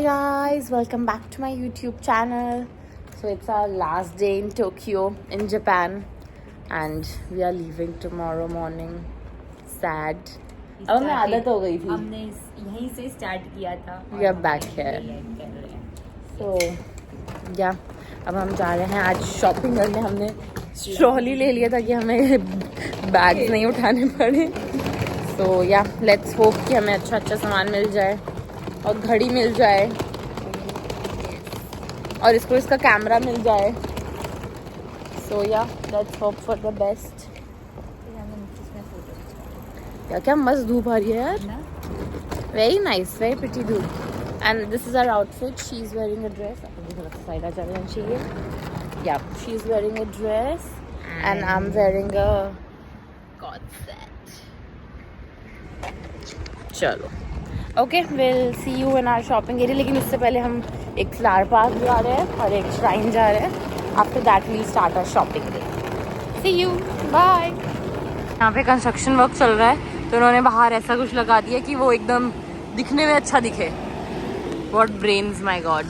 Hi guys, welcome back to my YouTube channel. So it's our last day in Tokyo in Japan and we are leaving tomorrow morning. Sad. अब हमें आदत हो गई थी. हमने यहीं से स्टार्ट किया था. We are back here. So yeah, अब हम जा रहे हैं आज शॉपिंग करने. हमने ट्रॉली ले लिया था कि हमें बैग्स नहीं उठाने पड़े. So yeah, let's hope कि हमें अच्छा सामान मिल जाए और घड़ी मिल जाए और इसका कैमरा मिल जाए. So yeah, let's hope for the best. क्या मस्त धूप आ रही है यार. Very nice, very pretty धूप. And this is our outfit. She's wearing a dress. Side आ जा रहे हैं चाहिए. Yeah, she's wearing a dress and I'm wearing a corset. चलो. Okay, we'll see you in our shopping area. लेकिन उससे पहले हम एक फ्लावर पार्क जा रहे हैं और एक श्राइन जा रहे हैं. After that we'll start our shopping day. See you. Bye. यहाँ पे कंस्ट्रक्शन वर्क चल रहा है तो उन्होंने बाहर ऐसा कुछ लगा दिया कि वो एकदम दिखने में अच्छा दिखे. What brains, my God.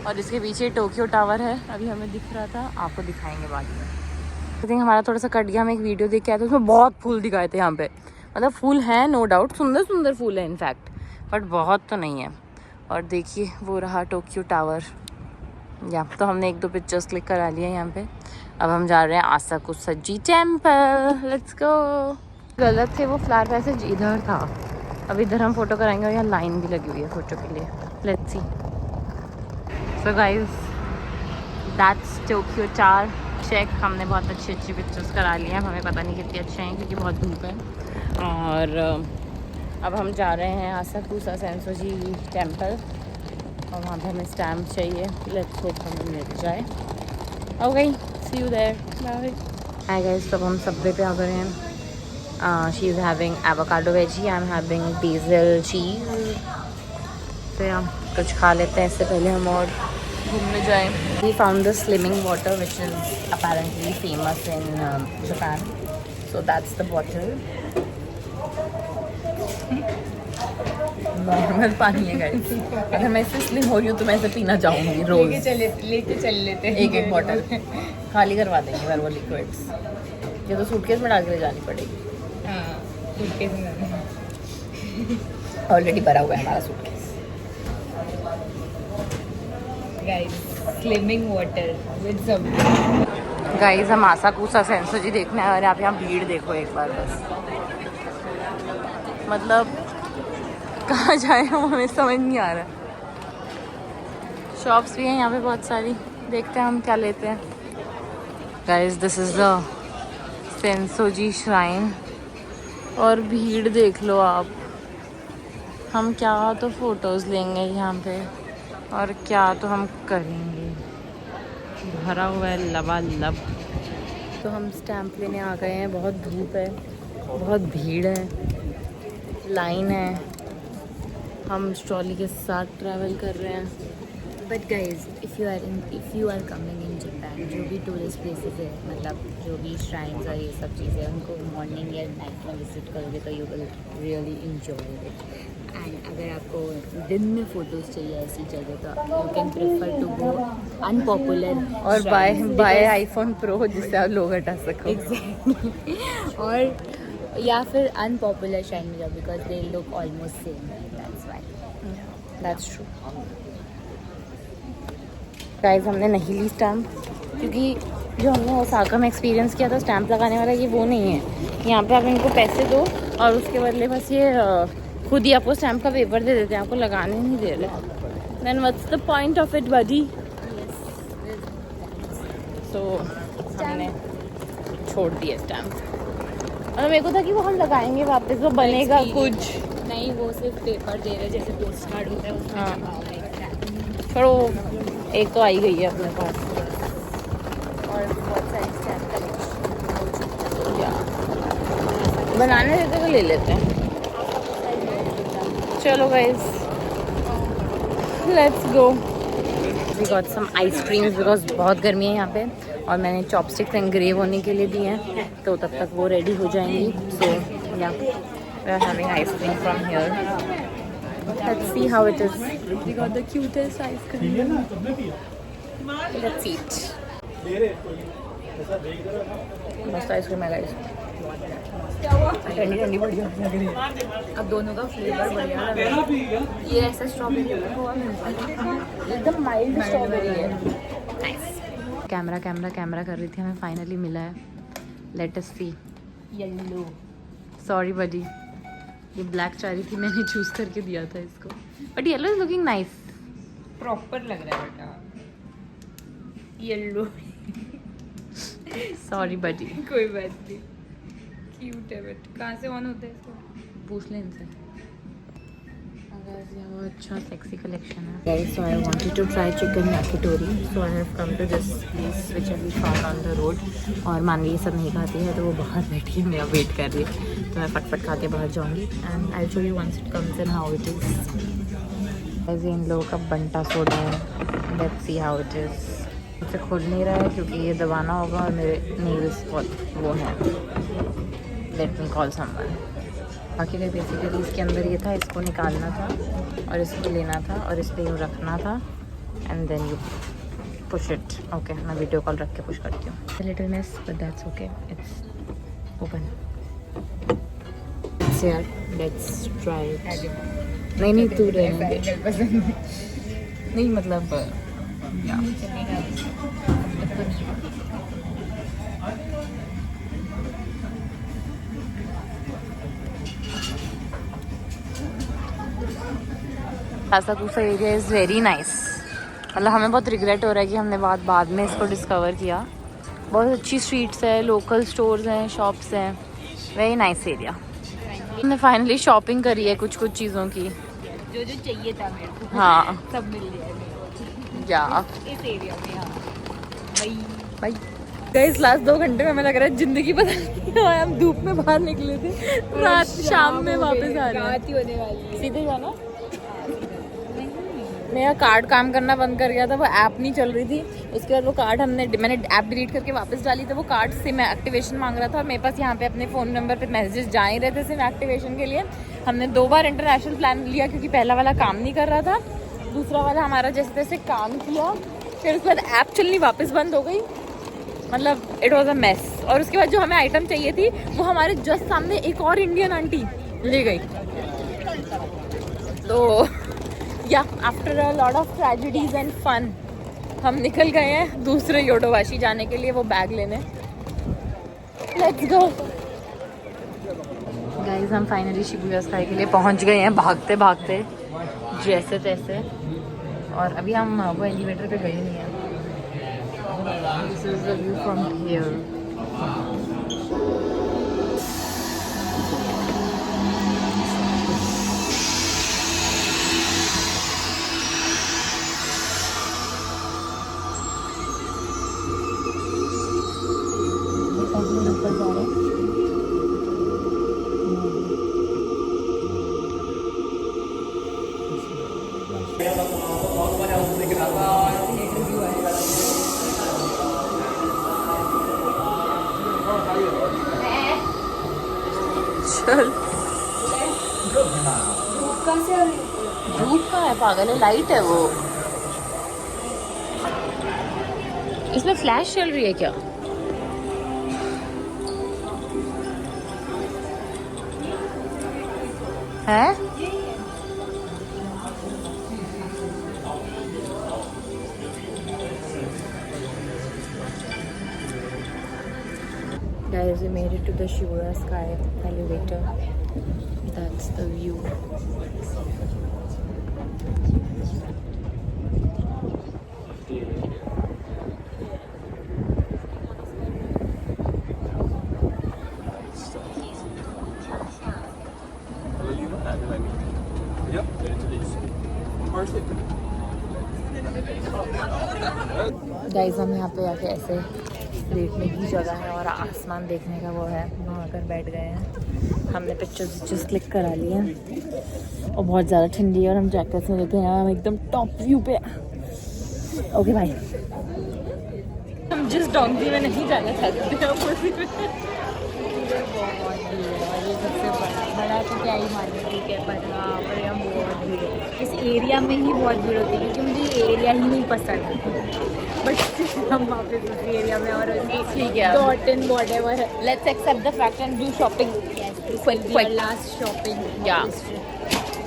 और इसके पीछे टोक्यो टावर है. अभी हमें दिख रहा था, आपको दिखाएंगे बाद में. आई थिंक हमारा थोड़ा सा कट गया. हम एक वीडियो देख के आए थे, उसमें बहुत फूल दिखाए थे यहाँ पे. मतलब फूल हैं नो डाउट, सुंदर फूल है इनफैक्ट, बट बहुत तो नहीं है. और देखिए वो रहा टोक्यो टावर. या तो हमने 1-2 पिक्चर्स क्लिक करा लिए यहाँ पे. अब हम जा रहे हैं आसाकुसाजी टेम्पल. Let's go. गलत थे, वो फ्लावर पैसेज इधर था. अब इधर हम फोटो कराएंगे और यहाँ लाइन भी लगी हुई है फोटो के लिए. Let's see. So guys, that's Tokyo tower. Check. हमने बहुत अच्छी पिक्चर्स करा लिए हैं. हमें पता नहीं कितने अच्छे हैं क्योंकि बहुत धूप है. और अब हम जा रहे हैं आसाकुसा सेंसोजी टेम्पल और वहाँ पे हमें स्टैम्प चाहिए. लेट्स होप हमें मिल जाए. Okay, see you there. Bye. Hi guys, तब हम सबवे पे आ गए हैं. She is having avocado veggie. I am having basil cheese. तो यार कुछ खा लेते हैं इससे पहले हम और घूमने जाएं. We found the slimming water which is apparently famous in Japan. So that's the bottle. Normal पानी है गाइस. अगर मैं इससे स्लिम हो रही हूँ तो मैं इसे पीना चाहूँगी रोज. लेके चल लेते हैं एक बॉटल. खाली करवा देंगे बार वो लिक्विड्स. ये तो सूटकेस में डाल के ले जानी पड़ेगी. हाँ, सूटकेस में ऑलरेडी भरा हुआ है हमारा suitcase. Guys, slimming water with some. Guys, हम आसाकुसा सेंसोजी देखने आए और आप यहाँ भीड़ देखो एक बार बस. मतलब कहाँ जाए हम, हमें समझ नहीं आ रहा. शॉप्स भी हैं यहाँ पे बहुत सारी. देखते हैं हम क्या लेते हैं. Guys, this is the Sensoji shrine और भीड़ देख लो आप. हम क्या तो फ़ोटोज़ लेंगे यहाँ पे और क्या तो हम करेंगे. भरा हुआ है लबालब. तो हम स्टैम्प लेने आ गए हैं. बहुत धूप है, बहुत भीड़ है, लाइन है. हम ट्रॉली के साथ ट्रैवल कर रहे हैं. But guys, if you are coming in Japan, जो भी टूरिस्ट प्लेसेस है, मतलब जो भी श्राइन्स और ये सब चीज़ें, उनको मॉर्निंग या नाइट में विजिट करोगे तो you will really enjoy it. And अगर आपको दिन में फ़ोटोज़ चाहिए ऐसी जगह तो you can prefer to go unpopular और बाय आईफोन प्रो जिससे आप लोग हटा सको. एग्जैक्टली. और या फिर अनपॉपुलर श्राइन में जाओ because they look almost same. That's why. That's true. Guys, हमने नहीं ली स्टैम्प क्योंकि जो हमने ओसाका में एक्सपीरियंस किया था स्टैम्प लगाने वाला, ये वो नहीं है. यहाँ पे आप इनको पैसे दो और उसके बदले बस ये खुद ही आपको स्टैम्प का पेपर दे देते हैं. आपको लगाने नहीं दे रहे. Then what's the point of it buddy. So हमने छोड़ दिया स्टैम्प. और मेरे को था कि वो हम लगाएंगे वापस, वो बनेगा कुछ नहीं. वो सिर्फ पेपर दे रहे जैसे पोस्ट कार्ड होता है उसमें. हाँ, छोड़ो. एक तो आई गई है अपने पास और बहुत सारी स्टैम्प बनाने देते तो ले लेते हैं. चलो guys, let's go. We got some ice creams because बहुत गर्मी है यहाँ पे और मैंने चॉपस्टिक्स एंग्रेव होने के लिए दी हैं तो तब तक वो रेडी हो जाएंगी. So yeah we are having ice cream from here. Let's see how it is. We got the cutest ice cream. Let's eat. मस्त आइसक्रीम है गाइस. ठंडी ठंडी बढ़िया लग रही है. अब दोनों का फ्लेवर बढ़िया लग रहा है. ये ऐसा स्ट्रॉबेरी एकदम माइल्ड स्ट्रॉबेरी है. कैमरा कर रही थी, हमें फाइनली मिला है. लेट अस सी. येलो. सॉरी बडी, ये ब्लैक चारी थी, मैंने चूज करके दिया था इसको. But yellow is looking nice. Proper लग रहा है बेटा. येलो. सॉरी बडी. कोई बात नहीं. क्यूट है बट कहाँ से ऑन होता है इसको? पूछ ले इनसे. अच्छा सेक्सी कलेक्शन है. Guys, so I wanted to try chicken yakitori. So I have come to this place which we found on the road. और मानवी ये सब नहीं खाती है तो वो बाहर बैठी है, मेरा वेट कर रही है. तो मैं फटफट खा के बाहर जाऊँगी and I'll show you once it comes and how it is. ऐसे इन लोगों का बंटा सोडा है. Let's see how it is. इसे खुल नहीं रहा है क्योंकि ये दबाना होगा और मेरे नेल्स बहुत वो हैं. Let me call someone. बाकी का बेसिकली इसके अंदर ये था, इसको निकालना था और इसको लेना था और इस पर यूँ रखना था and then you push it. Okay, मैं वीडियो कॉल रख के पुश करती हूँ. Little miss but that's okay. It's open. Let's try it. नहीं तू रहने दे. नहीं मतलब ऐसा दूसरा एरिया इज़ वेरी नाइस. मतलब हमें बहुत रिग्रेट हो रहा है कि हमने बाद में इसको डिस्कवर किया. बहुत अच्छी स्ट्रीट्स है, लोकल स्टोर्स हैं, शॉप्स हैं. Very nice area. हमने फाइनली शॉपिंग करी है कुछ चीज़ों की. जो चाहिए था मेरे को. हाँ सब मिल गया या इस एरिया में. हाँ भाई गाइस, लास्ट 2 घंटे में हमें लग रहा है ज़िंदगी बदल गई है. हम धूप में बाहर निकले थे, रात शाम में वापस आ रहे हैं. रात ही होने वाली है. सीधे जाना. मेरा कार्ड काम करना बंद कर गया था, वो ऐप नहीं चल रही थी. उसके बाद वो कार्ड मैंने ऐप डिलीट करके वापस डाली, तो वो कार्ड सिम एक्टिवेशन मांग रहा था और मेरे पास यहाँ पे अपने फ़ोन नंबर पे मैसेजेस जा ही रहे थे सिम एक्टिवेशन के लिए. हमने 2 बार इंटरनेशनल प्लान लिया क्योंकि पहला वाला काम नहीं कर रहा था. दूसरा वाला हमारा जैसे तैसे काम किया, फिर उसके बाद ऐप चलनी वापस बंद हो गई. मतलब इट वॉज अ मेस. और उसके बाद जो हमें आइटम चाहिए थी वो हमारे जस्ट सामने एक और इंडियन आंटी ले गई. तो yeah after a lot of tragedies and fun हम निकल गए हैं दूसरे योडोवाशी जाने के लिए वो बैग लेने. Let's go guys. हम फाइनली शिबुया स्काई के लिए पहुंच गए हैं, भागते भागते जैसे तैसे. और अभी हम वो एलिवेटर पे गए नहीं हैं. This is the view from here. चल धूप कहाँ है पागल है, लाइट है वो. इसमें फ्लैश चल रही है क्या? है Guys, we made it to the Shibuya Sky elevator. That's the view. Guys, हम यहाँ पे आके ऐसे लेटने की जगह है और आसमान देखने का वो है, वहाँ आकर बैठ गए हैं. हमने पिक्चर्स क्लिक करा लिए हैं और बहुत ज़्यादा ठंडी है और हम जैकेट्स में लेते हैं. हम एकदम टॉप व्यू पे. ओके भाई, हम जिस डोंगी में नहीं जाना चाहते थे हम उसी में. सबसे बड़ा तो क्या ही माने, ठीक है, पर हाँ पर यहाँ बहुत भीड़ है। इस एरिया में ही बहुत भीड़ होती है क्योंकि मुझे ये एरिया ही नहीं पसंद, बट हम वापस उसी एरिया में और ठीक है। डॉटन वॉटेवर है। Let's accept the fact and do shopping quick. Last shopping. Yeah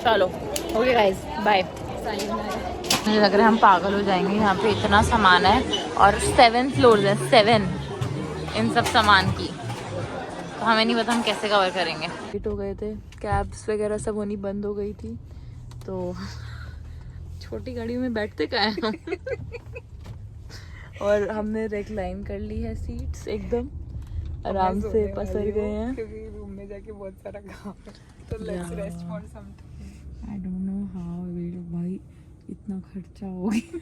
चलो, ओके गाइस, बाय। मुझे लग रहा है हम पागल हो जाएंगे, यहाँ पे इतना सामान है और 7 फ्लोर्स हैं, 7 इन सब सामान की, तो हमें नहीं पता हम कैसे कवर करेंगे। लेट हो गए थे, कैब्स वगैरह सब होनी बंद हो गई थी, तो छोटी गाड़ी में बैठते क्या है हम और हमने रिक्लाइन कर ली है सीट्स, एकदम आराम से पसर गए हैं क्योंकि रूम में जाके बहुत सारा काम है, तो let's rest for some time. I don't know how भाई इतना खर्चा हो गया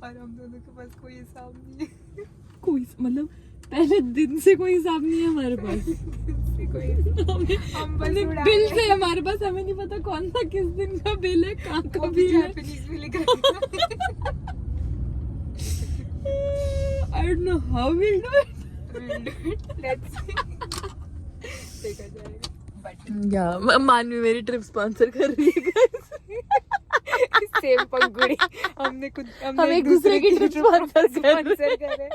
और हम दोनों के पास कोई हिसाब नहीं है। कोई मतलब पहले दिन से कोई हिसाब नहीं है हमारे पास हम बस उड़ा बिल से हमारे पास, हमें नहीं पता कौन सा किस दिन का बिल है, कहाँ का बिल है। जापानीज में लिखा है। I don't know how we'll do it. Let's देखा जाएगा। बट या मानवी मेरी ट्रिप स्पॉन्सर कर रही है सेम पंगुड़ी हमने हम एक दूसरे की ट्रिप स्पॉन्सर कर रहे हैं।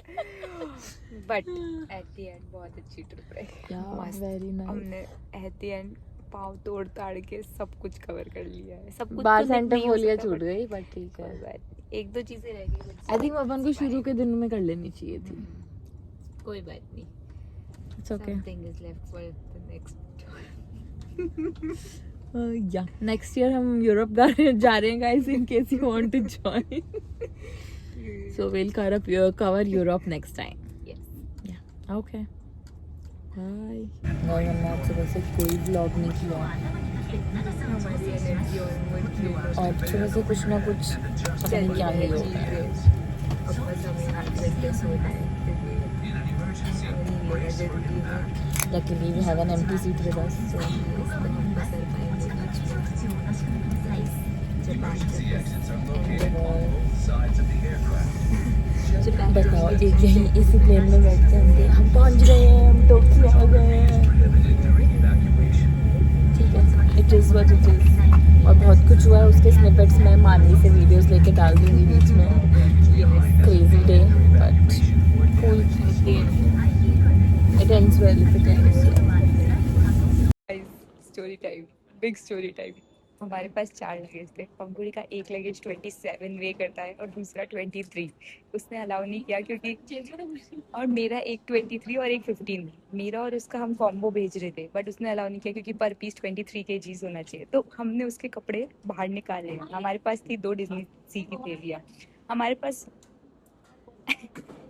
बट एट द एंड बहुत अच्छी ट्रिप रही, मस्त। Very nice. हमने एट द एंड पाँव तोड़ ताड़ के सब कुछ कवर कर लिया है, सब कुछ। बार तो सेंटर नहीं हो फोलिया सकता, छूट but गई, बट ठीक कोई है। बात नहीं, एक दो चीजें रह गई। आई थिंक अपन को शुरू के दिन में कर लेनी चाहिए थी। कोई बात नहीं, it's okay. Something is left for the next. Yeah next year हम यूरोप जा रहे हैं guys, in case you want to join, so will cover Europe next time. Yeah okay, bye. Guys हमने आज सुबह से कोई व्लॉग नहीं किया हमारी एनर्जी और मूड और सुबह से कुछ ना कुछ पता नहीं क्या ही हो रहा है। अब बस हमें हाथ करके सोना है क्योंकि लेना जरूरी है। Luckily we have an empty seat with us, so इसको हम बसर पाएंगे जापान बताओ एक यही इसी प्लेन में बैठ के हम पहुंच गए हैं, हम टोक्यो आ गए हैं। ठीक है, it is what it is. और बहुत कुछ हुआ है, उसके स्निपेट्स मैं मानवी से वीडियोस लेके डाल दूंगी बीच में। Crazy day but cool, it ends well if it ends. Story time, big story time. हमारे पास 4 लगेज थे। पंगुड़ी का एक लगेज 27 वे करता है और दूसरा 23। उसने अलाउ नहीं किया क्योंकि, और मेरा एक 23 और एक 15, मेरा और उसका हम कॉम्बो भेज रहे थे, बट उसने अलाउ नहीं किया क्योंकि पर पीस 23 kg होना चाहिए। तो हमने उसके कपड़े बाहर निकाले। हमारे पास थी 2 डिज्नी सी की थैलियाँ। हमारे पास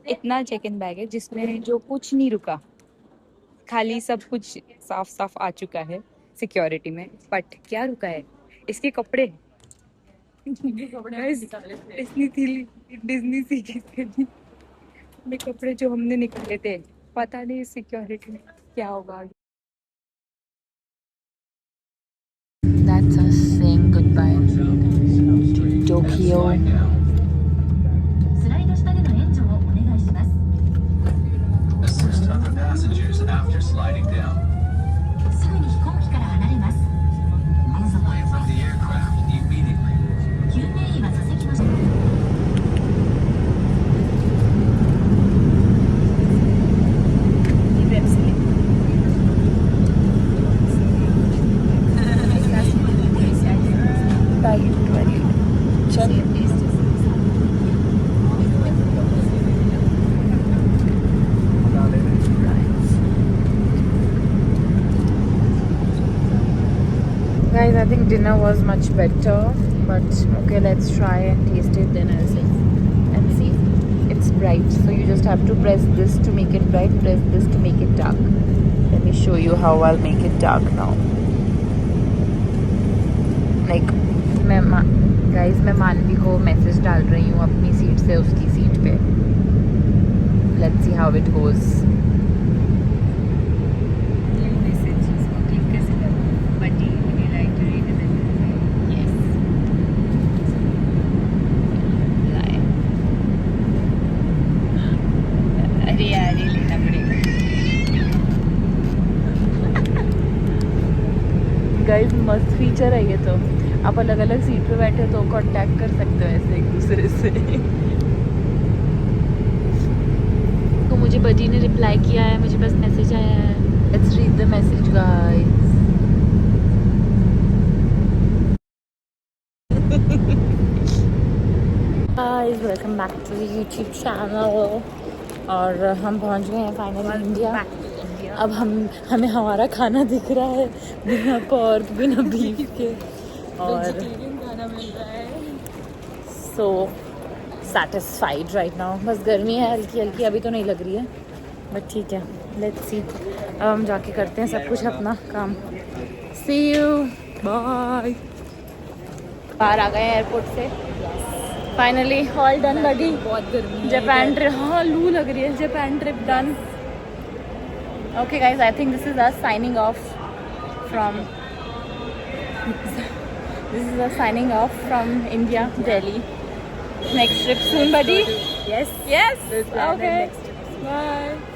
इतना चेक इन बैग है जिसमें जो कुछ नहीं रुका, खाली सब कुछ साफ साफ आ चुका है सिक्योरिटी में। बट क्या रुका है, इसके कपड़े। डिज्नी सी की थैली में कपड़े जो हमने निकाले थे, पता नहीं सिक्योरिटी में क्या होगा। That's us saying goodbye to Tokyo. スライド下での援助をお願いします。 Assist other passengers after sliding down. すぐに飛行機から離れます。 Move away from the aircraft immediately. 救命医は座席の下。 Guys, I think dinner was much better, but okay, let's try and taste it, then I'll say. And see, it's bright, so you just have to press this to make it bright, press this to make it dark. Let me show you how I'll make it dark now. Like, मैं मानवी को message डाल रही हूँ अपनी seat से उसकी seat पे. Let's see how it goes. Feature है ये तो, आप अलग अलग सीट पे बैठे तो कांटेक्ट कर सकते हो ऐसे एक दूसरे से। तो मुझे बडी ने रिप्लाई किया है, मुझे बस मैसेज आया है। Let's read the message guys. Guys welcome back to YouTube channel. और हम पहुंच गए हैं फाइनली इंडिया। अब हमें हमारा खाना दिख रहा है, बिना पोर्क बिना बीफ के, और खाना मिल रहा है। सो सैटिस्फाइड राइट नाउ। बस गर्मी है हल्की हल्की, अभी तो नहीं लग रही है, बट ठीक है, लेट्स सी। अब हम जाके करते हैं सब कुछ अपना काम। सी यू, बाय। बाहर आ गए हैं एयरपोर्ट से फाइनली, ऑल डन बडी। बहुत गर्मी जापान ट्रिप, हाँ लू लग रही है। Japan trip done. Okay guys, I think this is us signing off from India, Delhi. Next trip soon, buddy? Yes. Yes. We'll plan the Okay. next trip. Bye.